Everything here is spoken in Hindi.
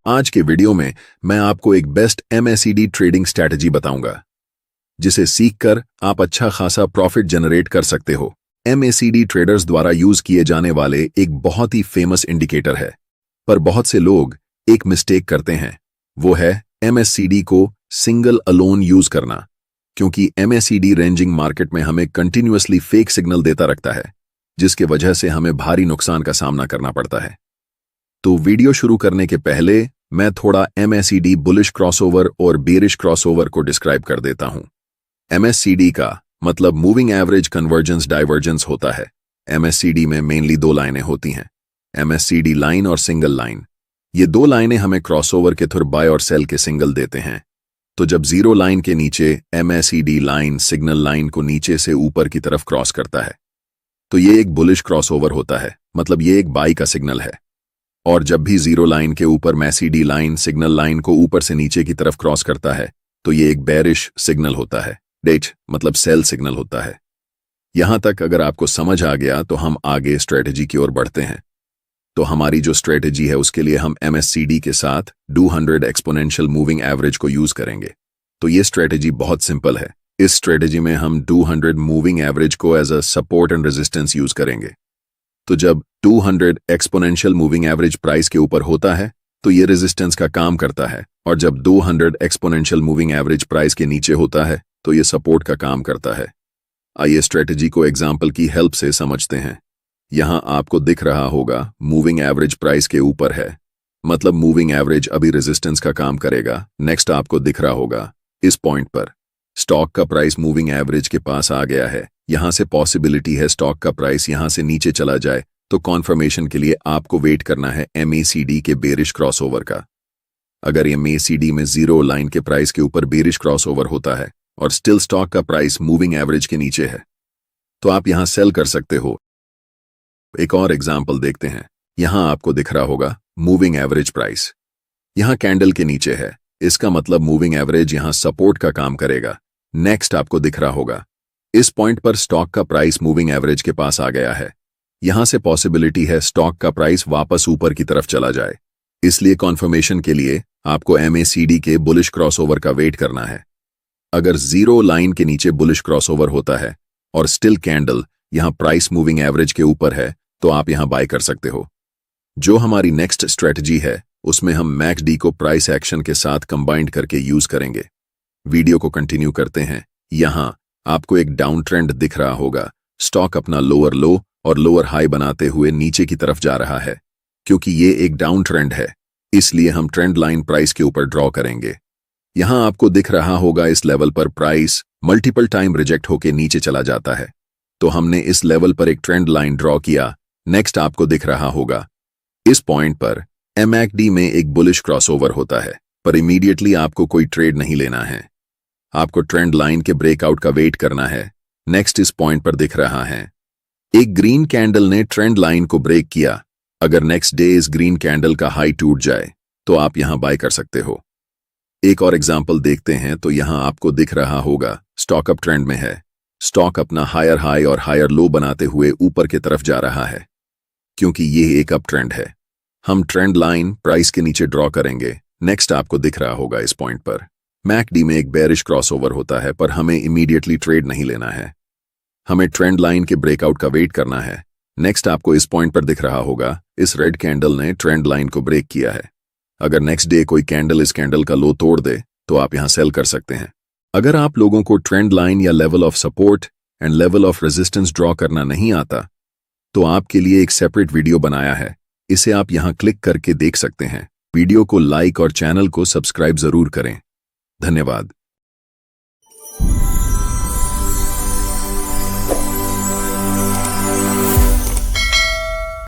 आज के वीडियो में मैं आपको एक बेस्ट MACD ट्रेडिंग स्ट्रैटेजी बताऊंगा जिसे सीखकर आप अच्छा खासा प्रॉफिट जनरेट कर सकते हो। MACD ट्रेडर्स द्वारा यूज किए जाने वाले एक बहुत ही फेमस इंडिकेटर है, पर बहुत से लोग एक मिस्टेक करते हैं, वो है MACD को सिंगल अलोन यूज करना, क्योंकि MACD रेंजिंग मार्केट में हमें कंटिन्यूअसली फेक सिग्नल देता रखता है, जिसके वजह से हमें भारी नुकसान का सामना करना पड़ता है। तो वीडियो शुरू करने के पहले मैं थोड़ा MACD बुलिश क्रॉसओवर और बेरिश क्रॉसओवर को डिस्क्राइब कर देता हूं। MACD का मतलब मूविंग एवरेज कन्वर्जेंस डाइवर्जेंस होता है। MACD में मेनली दो लाइनें होती हैं, MACD लाइन और सिंगल लाइन। ये दो लाइनें हमें क्रॉसओवर के थ्रू बाय और सेल के सिग्नल देते हैं। तो जब जीरो लाइन के नीचे MACD लाइन सिग्नल लाइन को नीचे से ऊपर की तरफ क्रॉस करता है, तो ये एक बुलिश क्रॉसओवर होता है, मतलब ये एक बाई का सिग्नल है। और जब भी जीरो लाइन के ऊपर MACD लाइन सिग्नल लाइन को ऊपर से नीचे की तरफ क्रॉस करता है, तो ये एक बेरिश सिग्नल होता है, डेट मतलब सेल सिग्नल होता है। यहां तक अगर आपको समझ आ गया तो हम आगे स्ट्रेटेजी की ओर बढ़ते हैं। तो हमारी जो स्ट्रेटेजी है उसके लिए हम MACD के साथ 200 एक्सपोनेंशियल मूविंग एवरेज को यूज करेंगे। तो ये स्ट्रेटेजी बहुत सिंपल है। इस स्ट्रेटेजी में हम 200 मूविंग एवरेज को as a support and resistance use करेंगे। तो जब 200 एक्सपोनेंशियल मूविंग एवरेज प्राइस के ऊपर होता है तो ये रेजिस्टेंस का काम करता है, और जब 200 एक्सपोनेंशियल मूविंग एवरेज प्राइस के नीचे होता है तो ये सपोर्ट का काम करता है। आइए स्ट्रेटेजी को एग्जाम्पल की हेल्प से समझते हैं। यहां आपको दिख रहा होगा मूविंग एवरेज प्राइस के ऊपर है, मतलब मूविंग एवरेज अभी रेजिस्टेंस का काम करेगा। नेक्स्ट आपको दिख रहा होगा इस पॉइंट पर स्टॉक का प्राइस मूविंग एवरेज के पास आ गया है। यहां से पॉसिबिलिटी है स्टॉक का प्राइस यहां से नीचे चला जाए, तो कॉन्फर्मेशन के लिए आपको वेट करना है MACD के बेरिश क्रॉसओवर का। अगर MACD में जीरो लाइन के प्राइस के ऊपर बेरिश क्रॉसओवर होता है और स्टिल स्टॉक का प्राइस मूविंग एवरेज के नीचे है, तो आप यहां सेल कर सकते हो। एक और एग्जाम्पल देखते हैं। यहां आपको दिख रहा होगा मूविंग एवरेज प्राइस यहां कैंडल के नीचे है, इसका मतलब मूविंग एवरेज यहां सपोर्ट का काम करेगा। नेक्स्ट आपको दिख रहा होगा इस पॉइंट पर स्टॉक का प्राइस मूविंग एवरेज के पास आ गया है। यहां से पॉसिबिलिटी है स्टॉक का प्राइस वापस ऊपर की तरफ चला जाए, इसलिए कॉन्फर्मेशन के लिए आपको MACD के बुलिश क्रॉसओवर का वेट करना है। अगर जीरो लाइन के नीचे बुलिश क्रॉसओवर होता है और स्टिल कैंडल यहां प्राइस मूविंग एवरेज के ऊपर है, तो आप यहां बाय कर सकते हो। जो हमारी नेक्स्ट स्ट्रेटजी है उसमें हम MACD को प्राइस एक्शन के साथ कंबाइंड करके यूज करेंगे। वीडियो को कंटिन्यू करते हैं। यहां आपको एक डाउन ट्रेंड दिख रहा होगा। स्टॉक अपना लोअर लो और लोअर हाई बनाते हुए नीचे की तरफ जा रहा है। क्योंकि ये एक डाउन ट्रेंड है, इसलिए हम ट्रेंड लाइन प्राइस के ऊपर ड्रॉ करेंगे। यहां आपको दिख रहा होगा इस लेवल पर प्राइस मल्टीपल टाइम रिजेक्ट होकर नीचे चला जाता है, तो हमने इस लेवल पर एक ट्रेंड लाइन ड्रॉ किया। नेक्स्ट आपको दिख रहा होगा इस पॉइंट पर MACD में एक बुलिश क्रॉसओवर होता है, पर इमीडिएटली आपको कोई ट्रेड नहीं लेना है। आपको ट्रेंड लाइन के ब्रेकआउट का वेट करना है। नेक्स्ट इस पॉइंट पर दिख रहा है एक ग्रीन कैंडल ने ट्रेंड लाइन को ब्रेक किया। अगर नेक्स्ट डे इस ग्रीन कैंडल का हाई टूट जाए तो आप यहां बाय कर सकते हो। एक और एग्जांपल देखते हैं। तो यहां आपको दिख रहा होगा स्टॉक अप ट्रेंड में है। स्टॉक अपना हायर हाई और हायर लो बनाते हुए ऊपर की तरफ जा रहा है। क्योंकि ये एक अप ट्रेंड है, हम ट्रेंड लाइन प्राइस के नीचे ड्रॉ करेंगे। नेक्स्ट आपको दिख रहा होगा इस पॉइंट पर MACD में एक बेरिश क्रॉसओवर होता है, पर हमें इमीडिएटली ट्रेड नहीं लेना है। हमें ट्रेंड लाइन के ब्रेकआउट का वेट करना है। नेक्स्ट आपको इस पॉइंट पर दिख रहा होगा इस रेड कैंडल ने ट्रेंड लाइन को ब्रेक किया है। अगर नेक्स्ट डे कोई कैंडल इस कैंडल का लो तोड़ दे तो आप यहां सेल कर सकते हैं। अगर आप लोगों को ट्रेंड लाइन या level of support and level of resistance draw करना नहीं आता, तो आपके लिए एक सेपरेट वीडियो बनाया है, इसे आप यहां क्लिक करके देख सकते हैं। वीडियो को लाइक और चैनल को सब्सक्राइब जरूर करें। धन्यवाद।